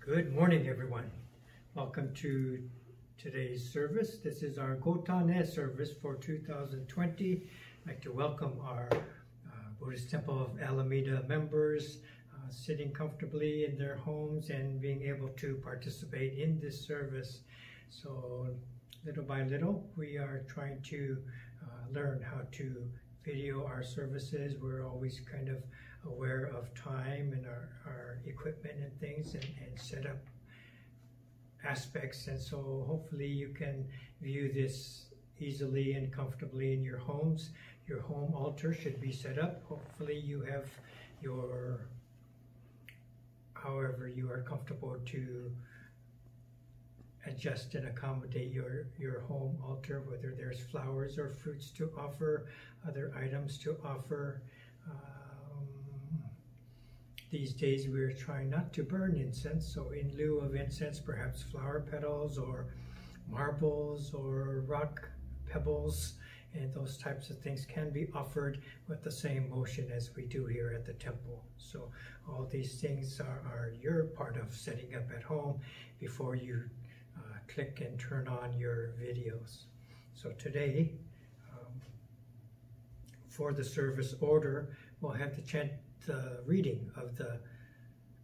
Good morning, everyone. Welcome to today's service. This is our Gotan service for 2020. I'd like to welcome our Buddhist Temple of Alameda members sitting comfortably in their homes and being able to participate in this service. So little by little, we are trying to learn how to video our services. We're always kind of aware of time and our equipment and things and set up aspects, and so hopefully you can view this easily and comfortably in your homes. Your home altar should be set up. Hopefully you have your, however you are comfortable to adjust and accommodate your home altar, whether there's flowers or fruits to offer, other items to offer. These days we're trying not to burn incense, so in lieu of incense, perhaps flower petals or marbles or rock pebbles and those types of things can be offered with the same motion as we do here at the temple. So all these things are your part of setting up at home before you click and turn on your videos. So today, for the service order, we'll have the chant reading of the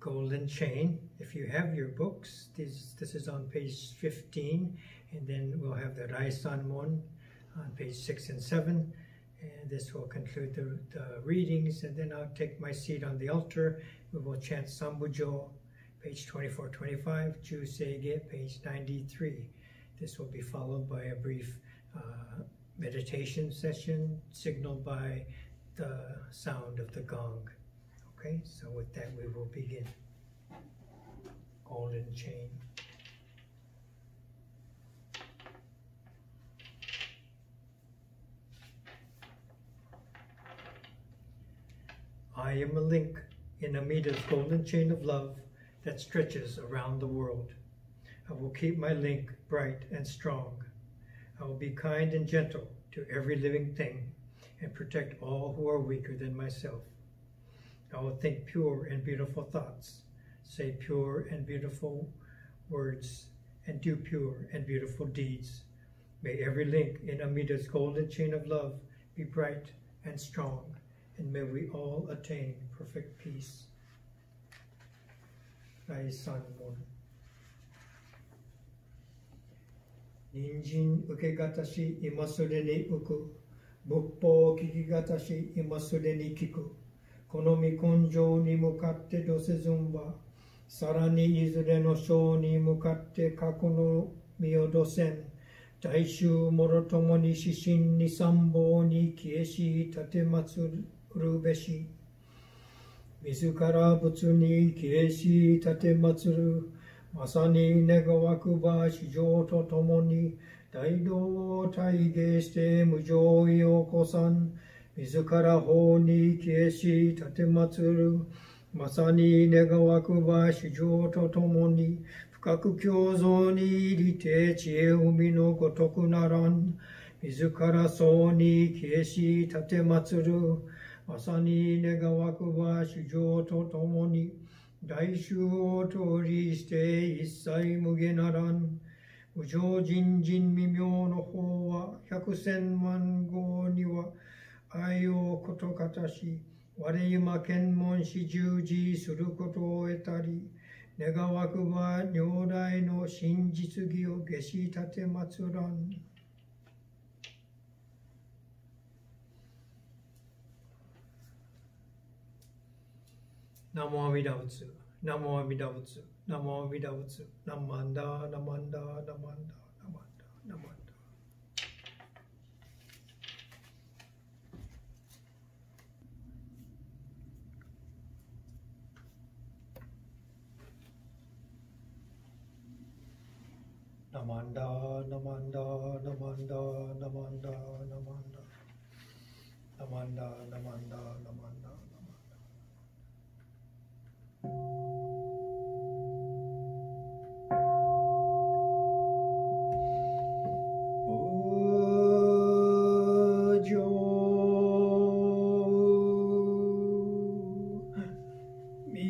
Golden Chain. If you have your books, this is on page 15, and then we'll have the Rai Son Mon on page 6 and 7, and this will conclude the readings, and then I'll take my seat on the altar. We will chant Sambujo, page 24-25, Juseigei, page 93. This will be followed by a brief meditation session signaled by the sound of the gong. Okay, so with that we will begin. Golden Chain. I am a link in Amida's golden chain of love that stretches around the world. I will keep my link bright and strong. I will be kind and gentle to every living thing and protect all who are weaker than myself. I will think pure and beautiful thoughts, say pure and beautiful words, and do pure and beautiful deeds. May every link in Amida's golden chain of love be bright and strong, and may we all attain perfect peace. Rai Son Mon. Ninjin ukegatashi imasure ni uku, buppo kikigatashi imasure ni kiku. このみ根性に向かってどせずんば、さらにいずれの章に向かって過去の身をどせん、大衆もろともに指針に参謀に消えし立てまつるべし、自ら仏に消えし立てまつる、まさに願わくば史上とともに大道を体現して無常意を起こさん、自ら法に消えし立てまつる、まさに願わくば史上とともに深く共存に入りて知恵海のごとくならん、自ら僧に消えし立てまつる、まさに願わくば史上とともに大衆を通りして一切無下ならん、無常人人未明の法は百千万号には愛をことかたし、我今検問し従事することを得たり、願わくば如来の真実義を下し立てまつらん。ナモアミダ仏、ナモアミダ仏、ナモアミダ仏、ナマンダ、ナマンダ、ナマンダ、ナマンダ、ナマンダ。Namanda, Namanda, Namanda, Namanda, Namanda, Namanda, Namanda, Namanda, Ojo. み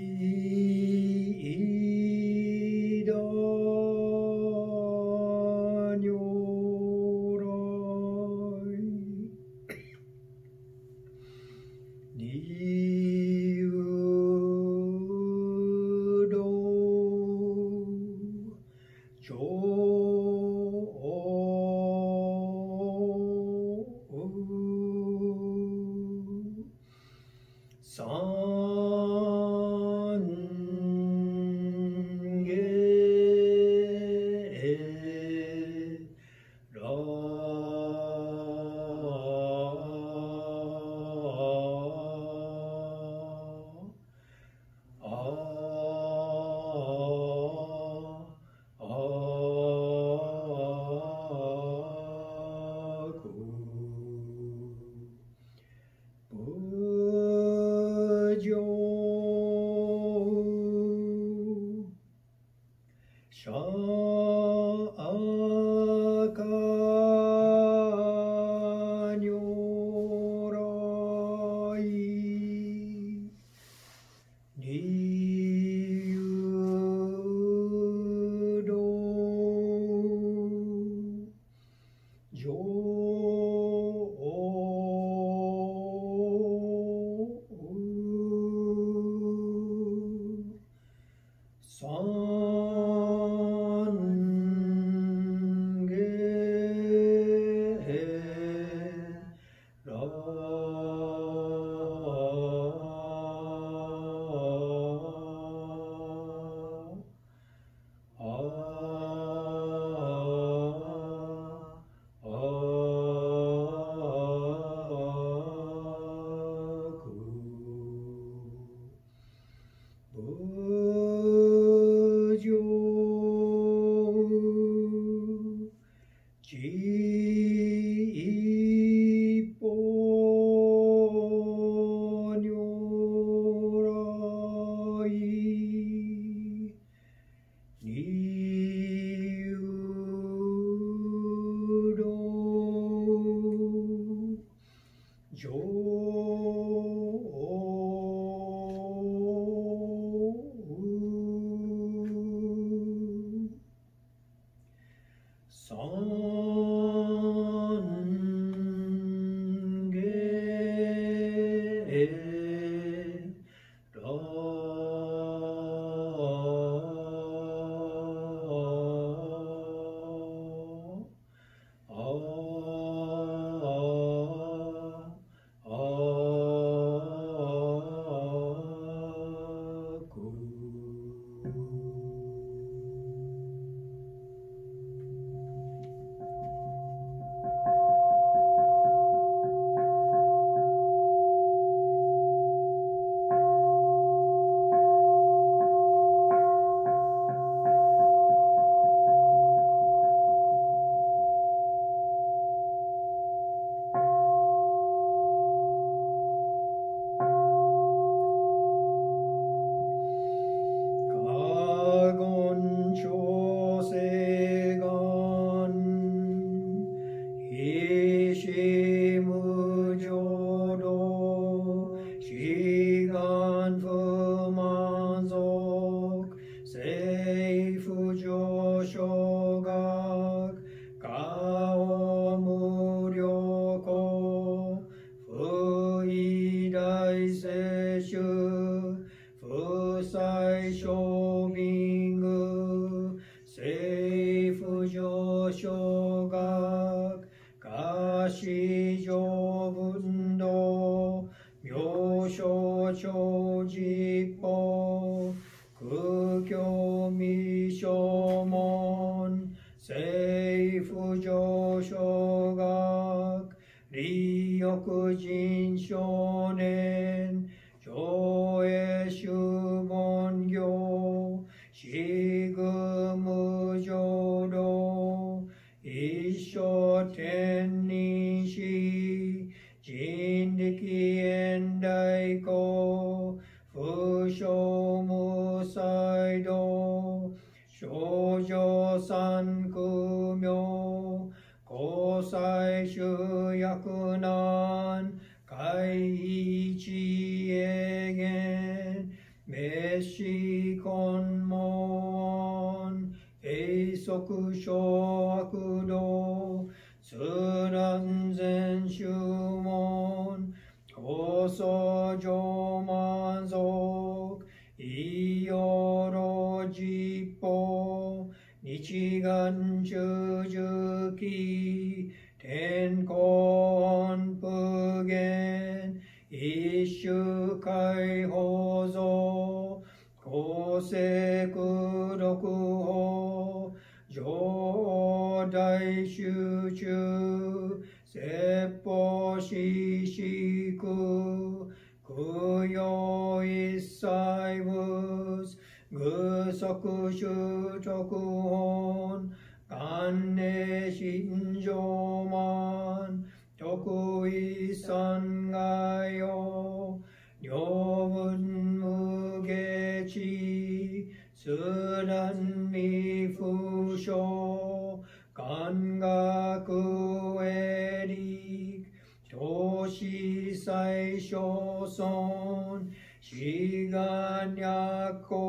し最小尊、志願 ga nyako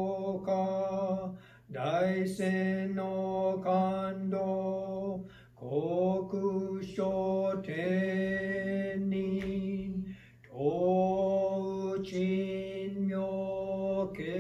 ka daisen no kando koku shoten ni to chin myoke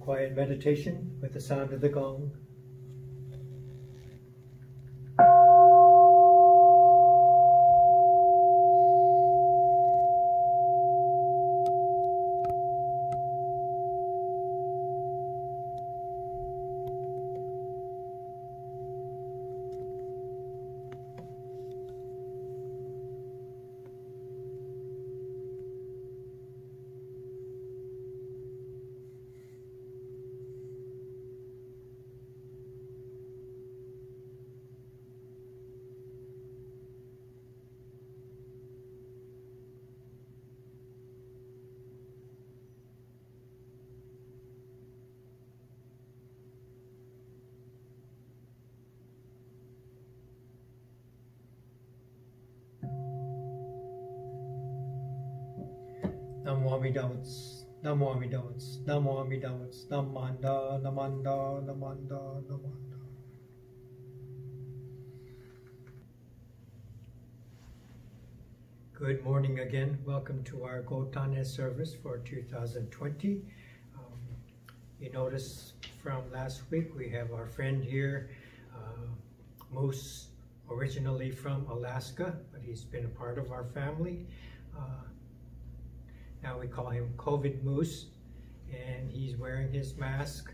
Quiet meditation with the sound of the gong. Namo Amidavats, Namo Amidavats, Namo Amidavats, Namanda, Namanda, Namanda, Namanda. Good morning again. Welcome to our Gotan service for 2020. You notice from last week we have our friend here, Moose, originally from Alaska, but he's been a part of our family. Now we call him COVID Moose, and he's wearing his mask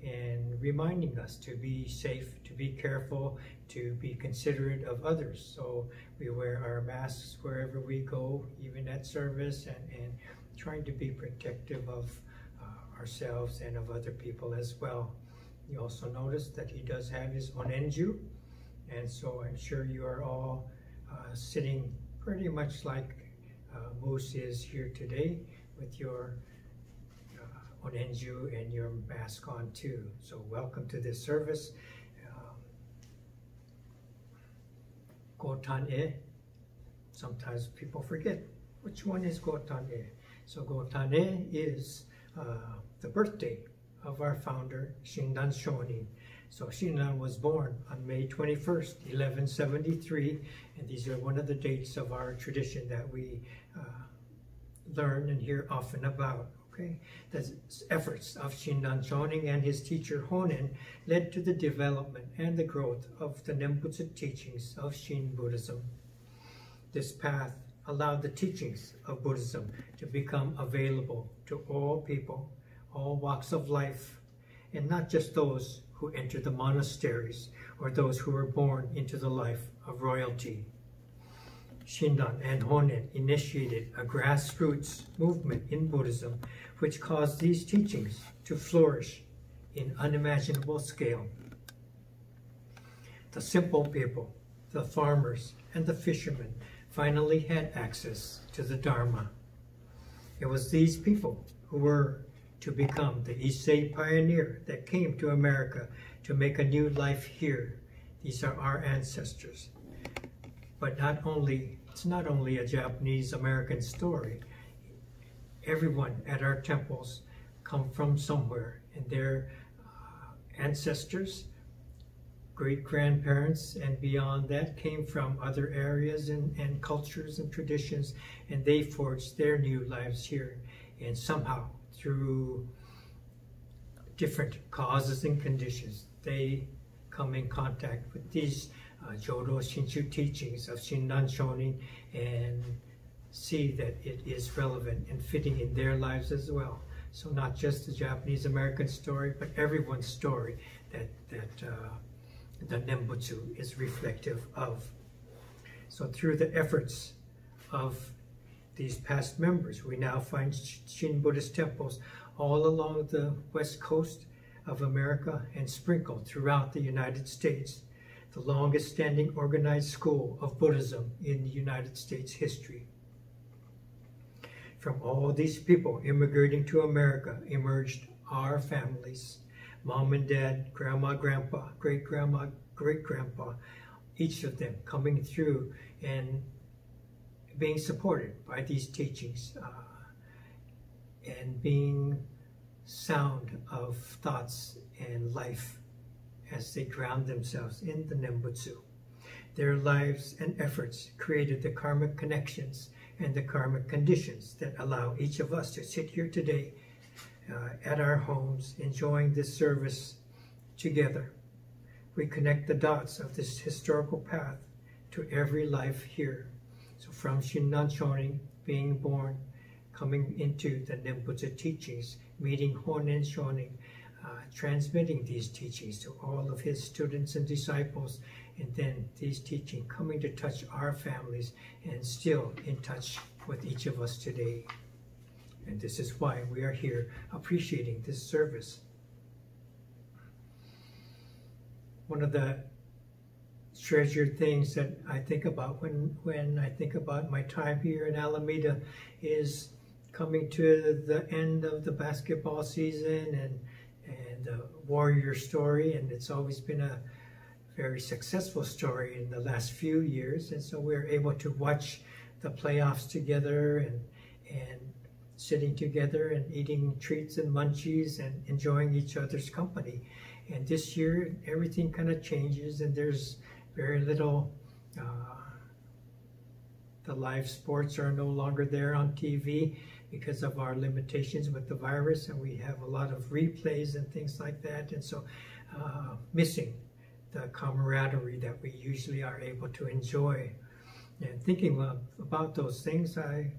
and reminding us to be safe, to be careful, to be considerate of others. So we wear our masks wherever we go, even at service, and trying to be protective of ourselves and of other people as well. You also notice that he does have his onenju, and so I'm sure you are all sitting pretty much like Moose is here today with your onenju and your mask on too. So welcome to this service. Gotan e. Sometimes people forget which one is Gotan e. So Gotan e is the birthday of our founder Shinran Shonin. So Shinran was born on May 21st, 1173, and these are one of the dates of our tradition that we learn and hear often about. Okay, the efforts of Shinran Shonin and his teacher Honen led to the development and the growth of the Nembutsu teachings of Shin Buddhism. This path allowed the teachings of Buddhism to become available to all people, all walks of life, and not just those who enter the monasteries or those who were born into the life of royalty. Shinran and Honen initiated a grassroots movement in Buddhism which caused these teachings to flourish in unimaginable scale. The simple people, the farmers, and the fishermen finally had access to the Dharma. It was these people who were to become the Issei pioneer that came to America to make a new life here. These are our ancestors. But it's not only a Japanese-American story. Everyone at our temples come from somewhere, and their ancestors, great-grandparents, and beyond that came from other areas and cultures and traditions, and they forged their new lives here. And somehow, through different causes and conditions, they come in contact with these Jodo Shinshu teachings of Shinran Shonin and see that it is relevant and fitting in their lives as well. So not just the Japanese-American story, but everyone's story that the Nembutsu is reflective of. So through the efforts of these past members, we now find Shin Buddhist temples all along the west coast of America and sprinkled throughout the United States, the longest standing organized school of Buddhism in the United States history. From all these people immigrating to America emerged our families, mom and dad, grandma, grandpa, great-grandma, great-grandpa, each of them coming through and being supported by these teachings and being sound of thoughts and life as they ground themselves in the Nembutsu. Their lives and efforts created the karmic connections and the karmic conditions that allow each of us to sit here today at our homes, enjoying this service together. We connect the dots of this historical path to every life here. So from Shinran Shonin, being born, coming into the Nembutsu teachings, meeting Honen Shonin, transmitting these teachings to all of his students and disciples, and then these teachings coming to touch our families and still in touch with each of us today. And this is why we are here appreciating this service. One of the treasured things that I think about when I think about my time here in Alameda is coming to the end of the basketball season and the Warrior story, and it's always been a very successful story in the last few years, and so we're able to watch the playoffs together and sitting together and eating treats and munchies and enjoying each other's company. And this year everything kind of changes, and there's very little the live sports are no longer there on TV because of our limitations with the virus, and we have a lot of replays and things like that, and so missing the camaraderie that we usually are able to enjoy. And thinking about those things, I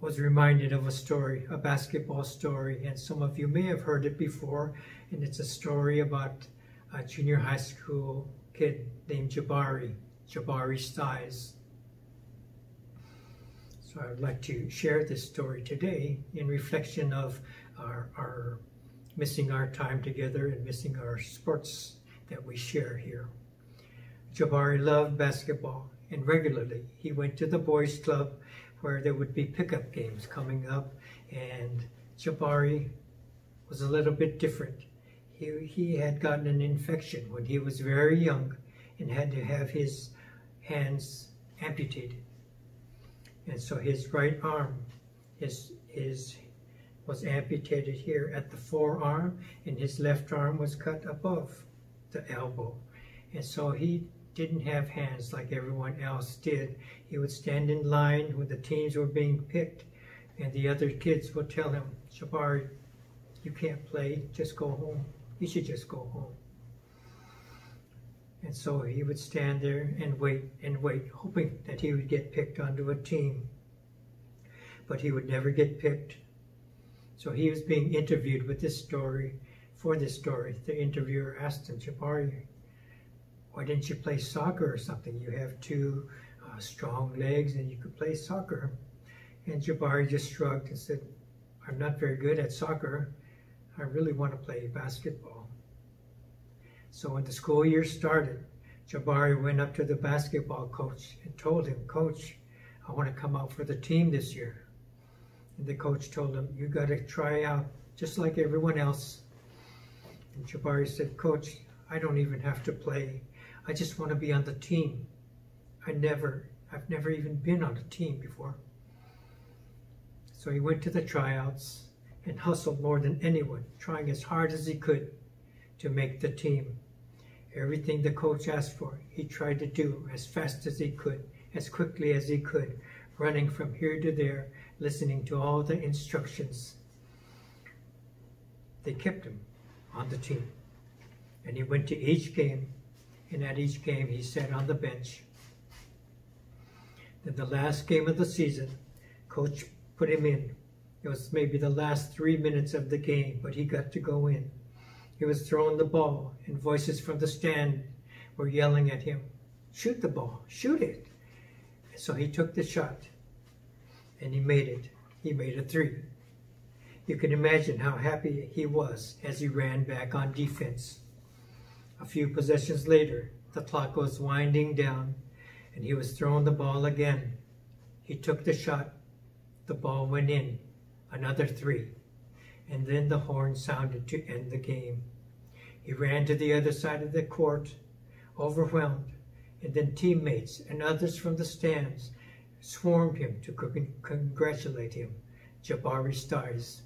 was reminded of a story, a basketball story, and some of you may have heard it before, and it's a story about a junior high school kid named Jabari Styes. So I would like to share this story today in reflection of our missing our time together and missing our sports that we share here. Jabari loved basketball, and regularly he went to the boys' club where there would be pickup games coming up, and Jabari was a little bit different. He had gotten an infection when he was very young and had to have his hands amputated. And so his right arm was amputated here at the forearm, and his left arm was cut above the elbow. And so he didn't have hands like everyone else did. He would stand in line when the teams were being picked, and the other kids would tell him, "Jabari, you can't play, just go home. You should just go home." And so he would stand there and wait, hoping that he would get picked onto a team. But he would never get picked. So he was being interviewed with this story. For this story, the interviewer asked him, "Jabari, why didn't you play soccer or something? You have two strong legs and you could play soccer. And Jabari just shrugged and said, I'm not very good at soccer. I really want to play basketball. So when the school year started, Jabari went up to the basketball coach and told him, Coach, I want to come out for the team this year. And the coach told him, you got to try out just like everyone else. And Jabari said, Coach, I don't even have to play. I just want to be on the team. I've never even been on a team before. So he went to the tryouts and hustled more than anyone, trying as hard as he could to make the team. Everything the coach asked for, he tried to do as fast as he could, as quickly as he could, running from here to there, listening to all the instructions. They kept him on the team. And he went to each game, and at each game he sat on the bench. Then the last game of the season, coach put him in. It was maybe the last 3 minutes of the game, but he got to go in. He was throwing the ball, and voices from the stand were yelling at him, shoot the ball, shoot it. So he took the shot, and he made it. He made a 3. You can imagine how happy he was as he ran back on defense. A few possessions later, the clock was winding down, and he was throwing the ball again. He took the shot. The ball went in. Another 3. And then the horn sounded to end the game. He ran to the other side of the court, overwhelmed, and then teammates and others from the stands swarmed him to congratulate him. Jabari Stars.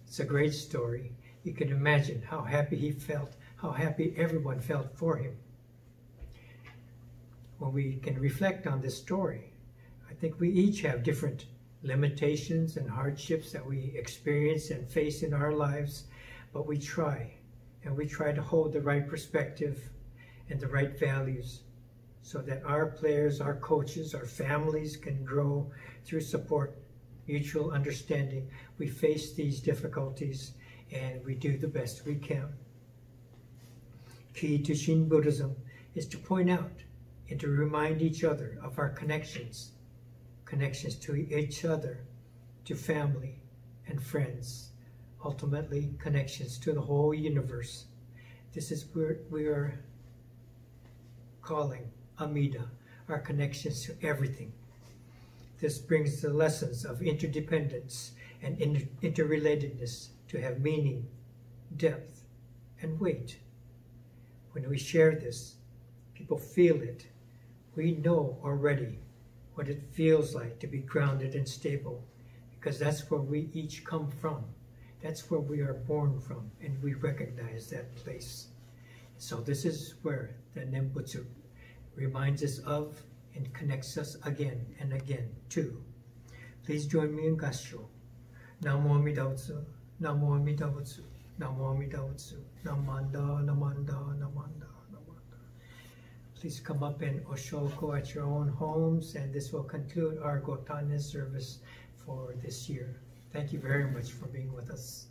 It's a great story. You can imagine how happy he felt, how happy everyone felt for him. When we can reflect on this story, I think we each have different limitations and hardships that we experience and face in our lives, but we try, and we try to hold the right perspective and the right values so that our players, our coaches, our families can grow through support, mutual understanding. We face these difficulties and we do the best we can. Key to Shin Buddhism is to point out and to remind each other of our connections to each other, to family and friends, ultimately connections to the whole universe. This is where we are calling Amida, our connections to everything. This brings the lessons of interdependence and interrelatedness to have meaning, depth, and weight. When we share this, people feel it. We know already what it feels like to be grounded and stable, because that's where we each come from. That's where we are born from, and we recognize that place. So this is where the Nembutsu reminds us of and connects us again and again to. Please join me in Gassho. Namo Amida Butsu, Namo Amida Butsu, Namo Amida Butsu, Namanda, Namanda, Namanda. Please come up and Oshoko at your own homes, and this will conclude our Gotan service for this year. Thank you very much for being with us.